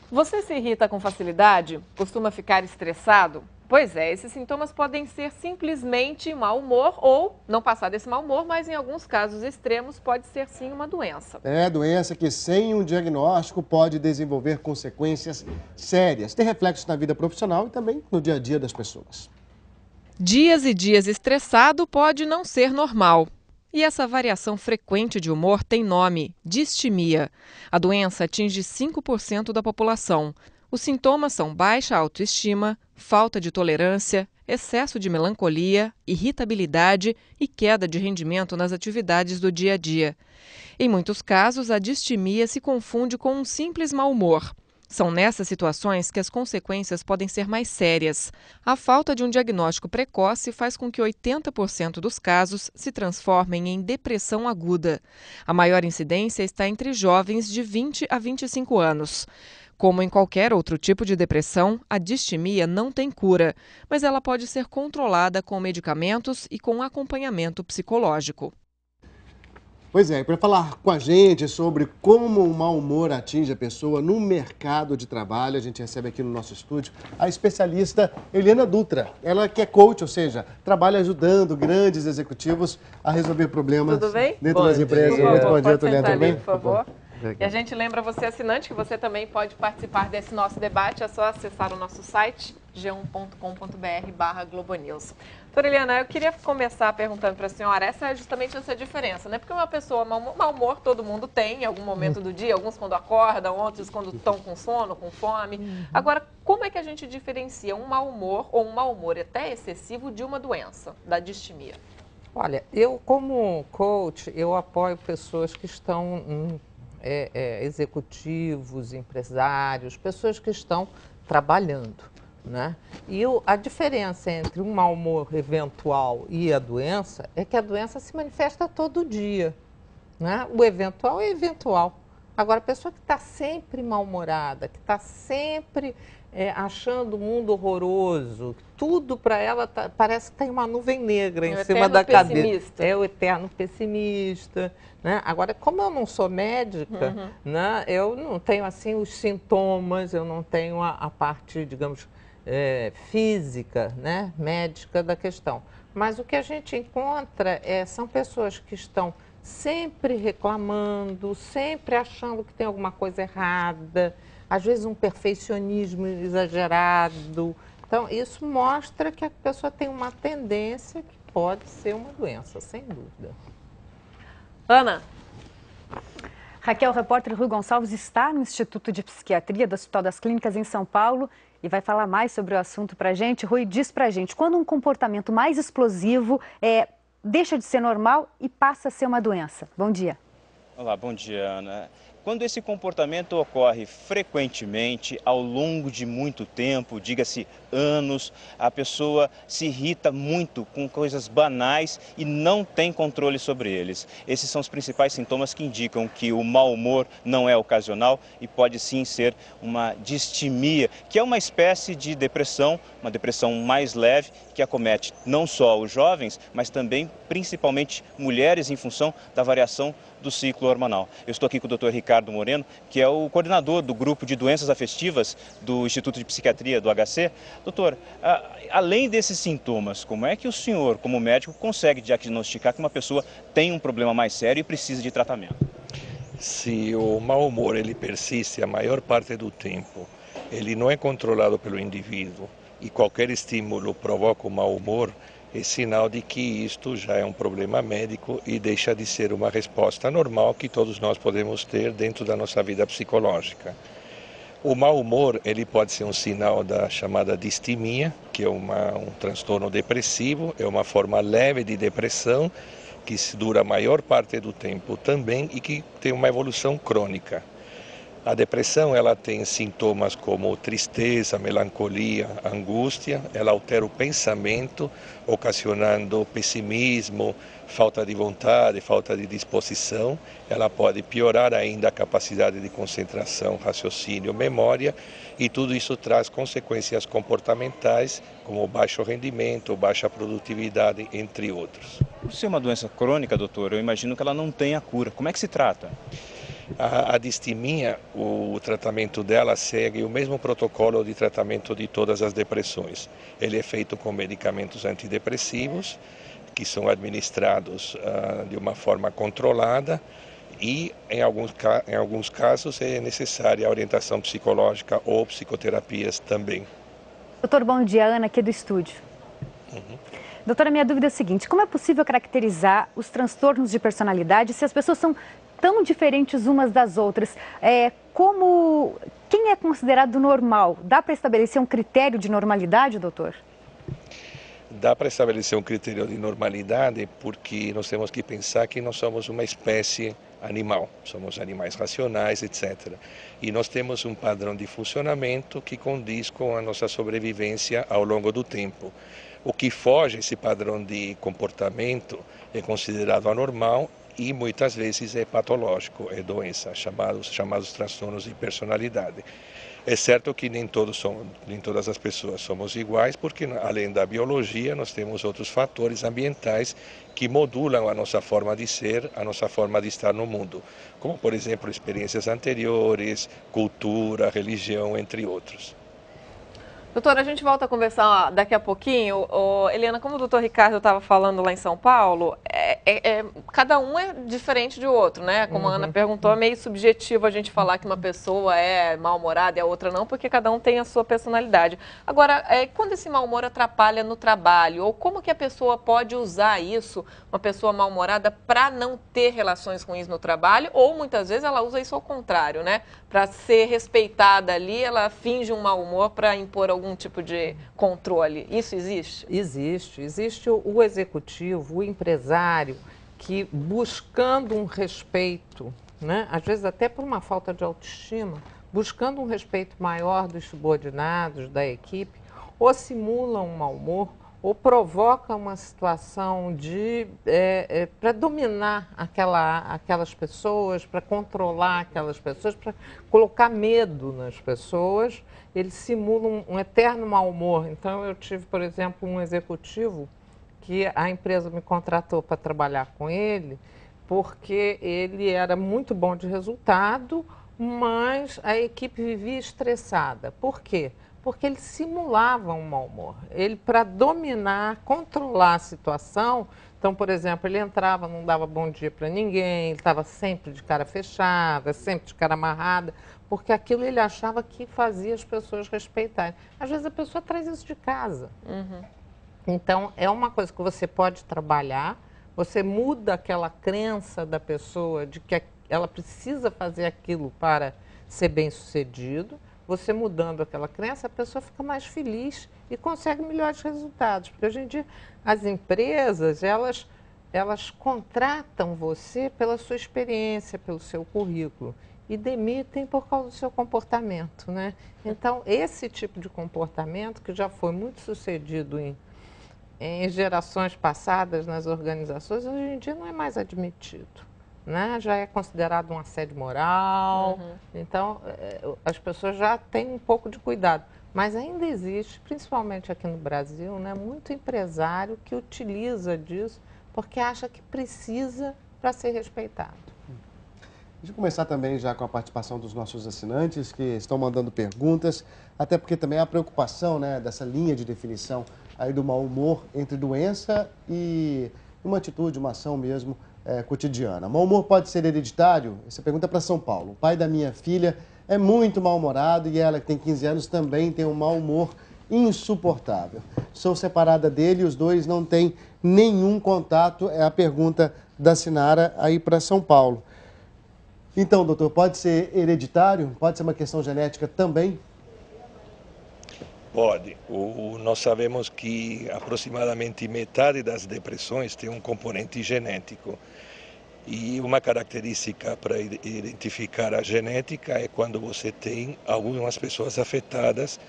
Você se irrita com facilidade? Costuma ficar estressado? Pois é, esses sintomas podem ser simplesmente mau humor ou não passar desse mau humor, mas em alguns casos extremos pode ser sim uma doença. É doença que sem um diagnóstico pode desenvolver consequências sérias, ter reflexos na vida profissional e também no dia a dia das pessoas. Dias e dias estressado pode não ser normal. E essa variação frequente de humor tem nome: distimia. A doença atinge 5% da população. Os sintomas são baixa autoestima, falta de tolerância, excesso de melancolia, irritabilidade e queda de rendimento nas atividades do dia a dia. Em muitos casos, a distimia se confunde com um simples mau humor. São nessas situações que as consequências podem ser mais sérias. A falta de um diagnóstico precoce faz com que 80% dos casos se transformem em depressão aguda. A maior incidência está entre jovens de 20 a 25 anos. Como em qualquer outro tipo de depressão, a distimia não tem cura, mas ela pode ser controlada com medicamentos e com acompanhamento psicológico. Pois é, para falar com a gente sobre como o mau humor atinge a pessoa no mercado de trabalho, a gente recebe aqui no nosso estúdio a especialista Eliana Dutra. Ela que é coach, ou seja, trabalha ajudando grandes executivos a resolver problemas dentro das empresas. Bom dia, Eliana, tudo bem? Por favor. E a gente lembra você, assinante, que você também pode participar desse nosso debate. É só acessar o nosso site, g1.com.br/globonews. Doutora Eliana, eu queria começar perguntando para a senhora, essa é justamente essa diferença, né? Porque uma pessoa, mau humor todo mundo tem em algum momento do dia, alguns quando acordam, outros quando estão com sono, com fome. Agora, como é que a gente diferencia um mau humor ou um mau humor até excessivo de uma doença, da distimia? Olha, eu como coach, eu apoio pessoas que estão executivos, empresários, pessoas que estão trabalhando, né? E a diferença entre um mau humor eventual e a doença é que a doença se manifesta todo dia, né? O eventual é eventual. Agora, a pessoa que está sempre mal-humorada, que está sempre achando o mundo horroroso, tudo para ela parece que tem uma nuvem negra em cima da cabeça. É o eterno pessimista. Né? Agora, como eu não sou médica, né, eu não tenho assim os sintomas, eu não tenho a parte, digamos, física, né, médica da questão. Mas o que a gente encontra são pessoas que estão sempre reclamando, sempre achando que tem alguma coisa errada, às vezes um perfeccionismo exagerado. Então, isso mostra que a pessoa tem uma tendência que pode ser uma doença, sem dúvida. Ana. Raquel, o repórter Rui Gonçalves está no Instituto de Psiquiatria do Hospital das Clínicas em São Paulo e vai falar mais sobre o assunto para a gente. Rui, diz para a gente, quando um comportamento mais explosivo deixa de ser normal e passa a ser uma doença? Bom dia. Olá, bom dia, Ana. Quando esse comportamento ocorre frequentemente, ao longo de muito tempo, diga-se anos, a pessoa se irrita muito com coisas banais e não tem controle sobre eles. Esses são os principais sintomas que indicam que o mau humor não é ocasional e pode sim ser uma distimia, que é uma espécie de depressão, uma depressão mais leve, que acomete não só os jovens, mas também principalmente mulheres em função da variação do ciclo hormonal. Eu estou aqui com o Dr. Ricardo Moreno, que é o coordenador do grupo de doenças afetivas do Instituto de Psiquiatria do HC. Doutor, além desses sintomas, como é que o senhor, como médico, consegue diagnosticar que uma pessoa tem um problema mais sério e precisa de tratamento? Se o mau humor ele persiste a maior parte do tempo, ele não é controlado pelo indivíduo e qualquer estímulo provoca o mau humor, é sinal de que isto já é um problema médico e deixa de ser uma resposta normal que todos nós podemos ter dentro da nossa vida psicológica. O mau humor ele pode ser um sinal da chamada distimia, que é um transtorno depressivo, é uma forma leve de depressão que dura a maior parte do tempo também e que tem uma evolução crônica. A depressão ela tem sintomas como tristeza, melancolia, angústia, ela altera o pensamento, ocasionando pessimismo, falta de vontade, falta de disposição. Ela pode piorar ainda a capacidade de concentração, raciocínio, memória, e tudo isso traz consequências comportamentais, como baixo rendimento, baixa produtividade, entre outros. Por ser uma doença crônica, doutor, eu imagino que ela não tenha cura. Como é que se trata? A distimia, o tratamento dela segue o mesmo protocolo de tratamento de todas as depressões. Ele é feito com medicamentos antidepressivos, que são administrados de uma forma controlada, e em alguns casos é necessária a orientação psicológica ou psicoterapias também. Doutor, bom dia. Ana aqui do estúdio. Doutora, minha dúvida é a seguinte: como é possível caracterizar os transtornos de personalidade se as pessoas são tão diferentes umas das outras? Quem é considerado normal? Dá para estabelecer um critério de normalidade, doutor? Dá para estabelecer um critério de normalidade porque nós temos que pensar que nós somos uma espécie animal, somos animais racionais, etc. E nós temos um padrão de funcionamento que condiz com a nossa sobrevivência ao longo do tempo. O que foge esse padrão de comportamento é considerado anormal e muitas vezes é patológico, é doença, chamados transtornos de personalidade. É certo que nem todas as pessoas somos iguais, porque além da biologia nós temos outros fatores ambientais que modulam a nossa forma de ser, a nossa forma de estar no mundo, como por exemplo experiências anteriores, cultura, religião, entre outros. Doutora, a gente volta a conversar daqui a pouquinho. Helena, como o doutor Ricardo estava falando lá em São Paulo, cada um é diferente de outro, né? Como a Ana perguntou, é meio subjetivo a gente falar que uma pessoa é mal-humorada e a outra não, porque cada um tem a sua personalidade. Agora, quando esse mau-humor atrapalha no trabalho, ou como que a pessoa pode usar isso, uma pessoa mal-humorada, para não ter relações ruins no trabalho, ou muitas vezes ela usa isso ao contrário, né? Para ser respeitada ali, ela finge um mau humor para impor algum tipo de controle. Isso existe? Existe. Existe o executivo, o empresário, que buscando um respeito, né? Às vezes até por uma falta de autoestima, buscando um respeito maior dos subordinados, da equipe, ou simula um mau humor, ou provoca uma situação para dominar aquelas pessoas, para controlar aquelas pessoas, para colocar medo nas pessoas. Ele simula um eterno mau humor. Então, eu tive, por exemplo, um executivo que a empresa me contratou para trabalhar com ele, porque ele era muito bom de resultado, mas a equipe vivia estressada. Por quê? Porque ele simulava um mau humor. Ele, para dominar, controlar a situação, então, por exemplo, ele entrava, não dava bom dia para ninguém, ele estava sempre de cara fechada, sempre de cara amarrada, porque aquilo ele achava que fazia as pessoas respeitarem. Às vezes a pessoa traz isso de casa. Então, é uma coisa que você pode trabalhar, você muda aquela crença da pessoa de que ela precisa fazer aquilo para ser bem-sucedido. Você mudando aquela crença, a pessoa fica mais feliz e consegue melhores resultados. Porque hoje em dia as empresas, elas contratam você pela sua experiência, pelo seu currículo e demitem por causa do seu comportamento, né? Então, esse tipo de comportamento, que já foi muito sucedido em gerações passadas nas organizações, hoje em dia não é mais admitido. Né? Já é considerado um assédio moral, então as pessoas já têm um pouco de cuidado. Mas ainda existe, principalmente aqui no Brasil, né, muito empresário que utiliza disso porque acha que precisa para ser respeitado. Deixa eu começar também já com a participação dos nossos assinantes que estão mandando perguntas, até porque também há preocupação, né, dessa linha de definição aí do mau humor entre doença e uma atitude, uma ação mesmo cotidiana. Mau humor pode ser hereditário? Essa pergunta é para São Paulo. O pai da minha filha é muito mal-humorado e ela, que tem 15 anos, também tem um mau humor insuportável. Sou separada dele e os dois não têm nenhum contato. É a pergunta da Sinara aí para São Paulo. Então, doutor, pode ser hereditário? Pode ser uma questão genética também? Pode. Nós sabemos que aproximadamente metade das depressões tem um componente genético. E uma característica para identificar a genética é quando você tem algumas pessoas afetadas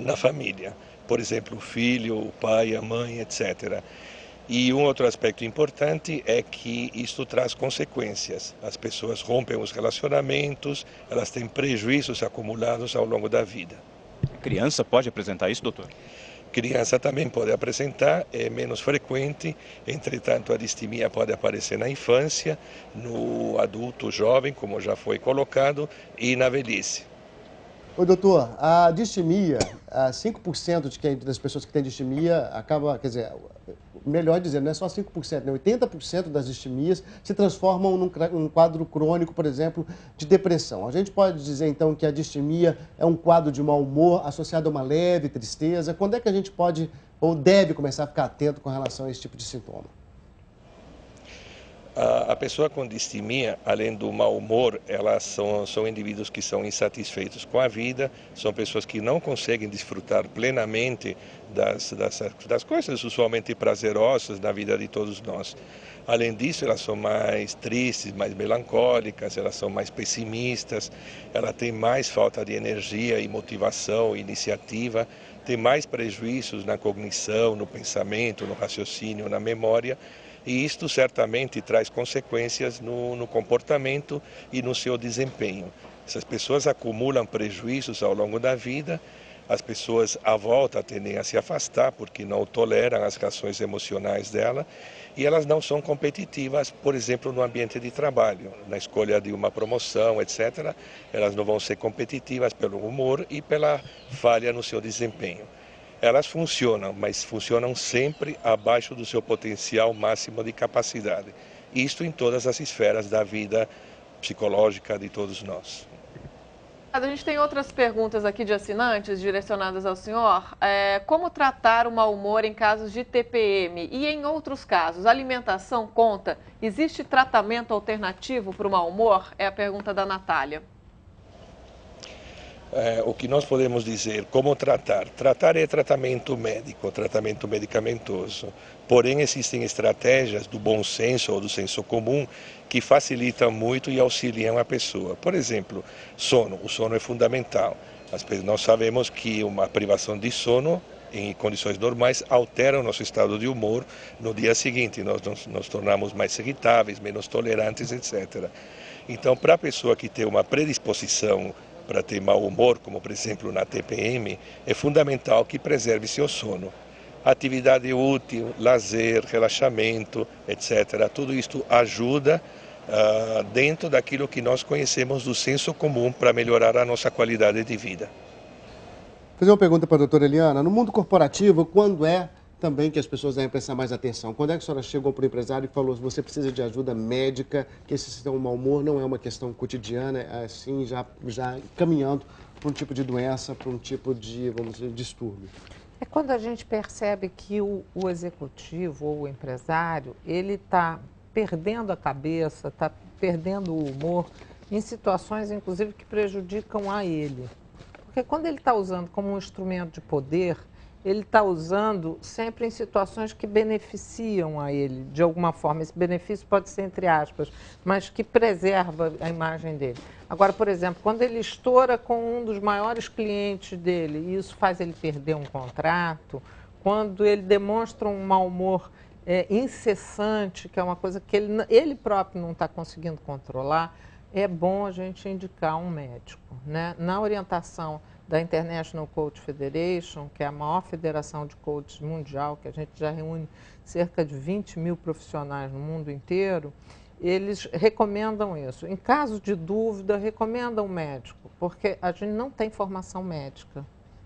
na família. Por exemplo, o filho, o pai, a mãe, etc. E um outro aspecto importante é que isto traz consequências. As pessoas rompem os relacionamentos, elas têm prejuízos acumulados ao longo da vida. A criança pode apresentar isso, doutor? Criança também pode apresentar, é menos frequente, entretanto a distimia pode aparecer na infância, no adulto jovem, como já foi colocado, e na velhice. Ô, doutor, a distimia, 5% das pessoas que têm distimia acaba, quer dizer, melhor dizendo, não é só 5%, né? 80% das distimias se transformam num quadro crônico, por exemplo, de depressão. A gente pode dizer, então, que a distimia é um quadro de mau humor associado a uma leve tristeza. Quando é que a gente pode ou deve começar a ficar atento com relação a esse tipo de sintoma? A pessoa com distimia, além do mau humor, elas são indivíduos que são insatisfeitos com a vida, são pessoas que não conseguem desfrutar plenamente das coisas usualmente prazerosas na vida de todos nós. Além disso, elas são mais tristes, mais melancólicas, elas são mais pessimistas, ela tem mais falta de energia e motivação, iniciativa, tem mais prejuízos na cognição, no pensamento, no raciocínio, na memória. E isto certamente traz consequências no comportamento e no seu desempenho. Essas pessoas acumulam prejuízos ao longo da vida, as pessoas à volta tendem a se afastar porque não toleram as reações emocionais dela e elas não são competitivas, por exemplo, no ambiente de trabalho, na escolha de uma promoção, etc. Elas não vão ser competitivas pelo humor e pela falha no seu desempenho. Elas funcionam, mas funcionam sempre abaixo do seu potencial máximo de capacidade. Isto em todas as esferas da vida psicológica de todos nós. A gente tem outras perguntas aqui de assinantes direcionadas ao senhor. Como tratar o mau humor em casos de TPM? E em outros casos, alimentação conta? Existe tratamento alternativo para o mau humor? É a pergunta da Natália. O que nós podemos dizer, como tratar? Tratar é tratamento médico, tratamento medicamentoso. Porém, existem estratégias do bom senso ou do senso comum que facilitam muito e auxiliam a pessoa. Por exemplo, sono. O sono é fundamental. Nós sabemos que uma privação de sono em condições normais altera o nosso estado de humor no dia seguinte. Nós nos tornamos mais irritáveis, menos tolerantes, etc. Então, para a pessoa que tem uma predisposição para ter mau humor, como por exemplo na TPM, é fundamental que preserve seu sono. Atividade útil, lazer, relaxamento, etc. Tudo isto ajuda dentro daquilo que nós conhecemos do senso comum para melhorar a nossa qualidade de vida. Vou fazer uma pergunta para a doutora Eliana. No mundo corporativo, quando é também que as pessoas devem prestar mais atenção? Quando é que a senhora chegou para o empresário e falou que você precisa de ajuda médica, que esse seu mau humor não é uma questão cotidiana, é assim, já caminhando para um tipo de doença, para um tipo de, vamos dizer, distúrbio? É quando a gente percebe que o executivo ou o empresário, ele está perdendo a cabeça, está perdendo o humor em situações, inclusive, que prejudicam a ele. Porque quando ele está usando como um instrumento de poder, ele está usando sempre em situações que beneficiam a ele, de alguma forma. Esse benefício pode ser entre aspas, mas que preserva a imagem dele. Agora, por exemplo, quando ele estoura com um dos maiores clientes dele, e isso faz ele perder um contrato, quando ele demonstra um mau humor incessante, que é uma coisa que ele próprio não está conseguindo controlar, é bom a gente indicar um médico, né? Na orientação da International Coach Federation, que é a maior federação de coaches mundial, que a gente já reúne cerca de 20 mil profissionais no mundo inteiro, eles recomendam isso. Em caso de dúvida, recomendam um médico, porque a gente não tem formação médica,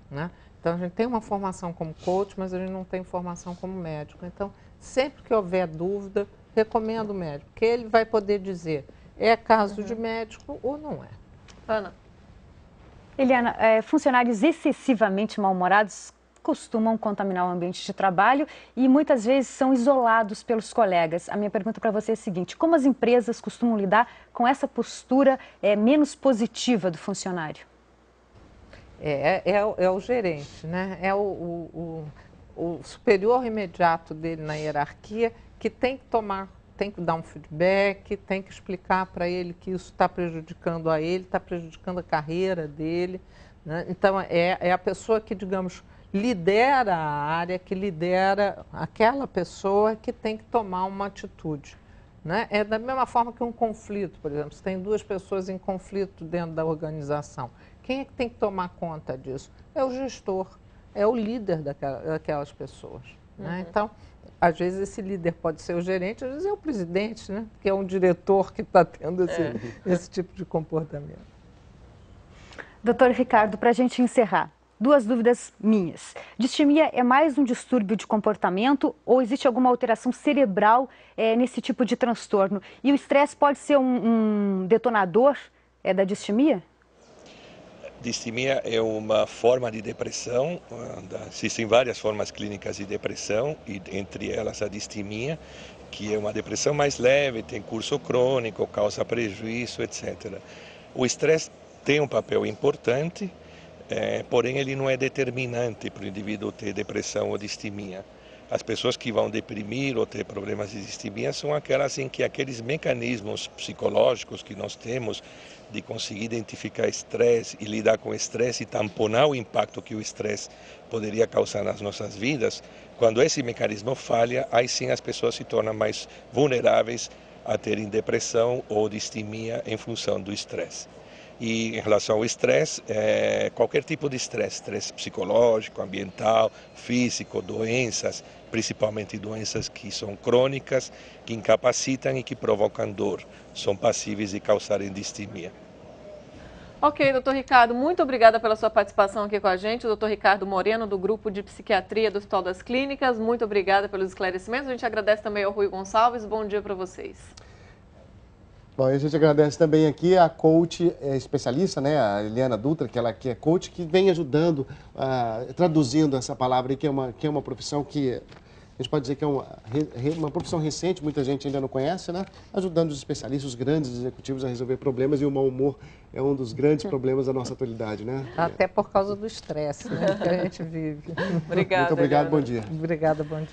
né? Então, a gente tem uma formação como coach, mas a gente não tem formação como médico. Então, sempre que houver dúvida, recomendo o médico, porque ele vai poder dizer é caso de médico ou não é. Ana. Eliana, funcionários excessivamente mal-humorados costumam contaminar o ambiente de trabalho e muitas vezes são isolados pelos colegas. A minha pergunta para você é a seguinte: como as empresas costumam lidar com essa postura menos positiva do funcionário? É o gerente, né? É o superior imediato dele na hierarquia que tem que dar um feedback, tem que explicar para ele que isso está prejudicando a ele, está prejudicando a carreira dele, né? Então, é a pessoa que, digamos, lidera a área, que lidera aquela pessoa que tem que tomar uma atitude, né? É da mesma forma que um conflito, por exemplo, se tem duas pessoas em conflito dentro da organização, quem é que tem que tomar conta disso? É o gestor. é o líder daquelas pessoas. Né? Então, às vezes esse líder pode ser o gerente, às vezes é o presidente, né? Que é um diretor que está tendo esse tipo de comportamento. Doutor Ricardo, para a gente encerrar, 2 dúvidas minhas. Distimia é mais um distúrbio de comportamento ou existe alguma alteração cerebral nesse tipo de transtorno? E o estresse pode ser um detonador da distimia? Distimia é uma forma de depressão, existem várias formas clínicas de depressão, e entre elas a distimia, que é uma depressão mais leve, tem curso crônico, causa prejuízo, etc. O estresse tem um papel importante, porém ele não é determinante para o indivíduo ter depressão ou distimia. As pessoas que vão deprimir ou ter problemas de distimia são aquelas em que aqueles mecanismos psicológicos que nós temos de conseguir identificar estresse e lidar com o estresse e tamponar o impacto que o estresse poderia causar nas nossas vidas, quando esse mecanismo falha, aí sim as pessoas se tornam mais vulneráveis a terem depressão ou distimia em função do estresse. E em relação ao estresse, qualquer tipo de estresse psicológico, ambiental, físico, doenças, principalmente doenças que são crônicas, que incapacitam e que provocam dor, são passíveis de causarem distimia. Ok, doutor Ricardo, muito obrigada pela sua participação aqui com a gente. O doutor Ricardo Moreno, do Grupo de Psiquiatria do Hospital das Clínicas, muito obrigada pelos esclarecimentos. A gente agradece também ao Rui Gonçalves. Bom dia para vocês. Bom, a gente agradece também aqui a coach especialista, né, a Eliana Dutra, que é coach, que vem ajudando, traduzindo essa palavra aí, que é uma profissão que a gente pode dizer que é uma profissão recente, muita gente ainda não conhece, né? Ajudando os especialistas, os grandes executivos a resolver problemas, e o mau humor é um dos grandes problemas da nossa atualidade, né? Até por causa do estresse, né, que a gente vive. Obrigada. Muito obrigado, Eliana. bom dia. Obrigada, bom dia.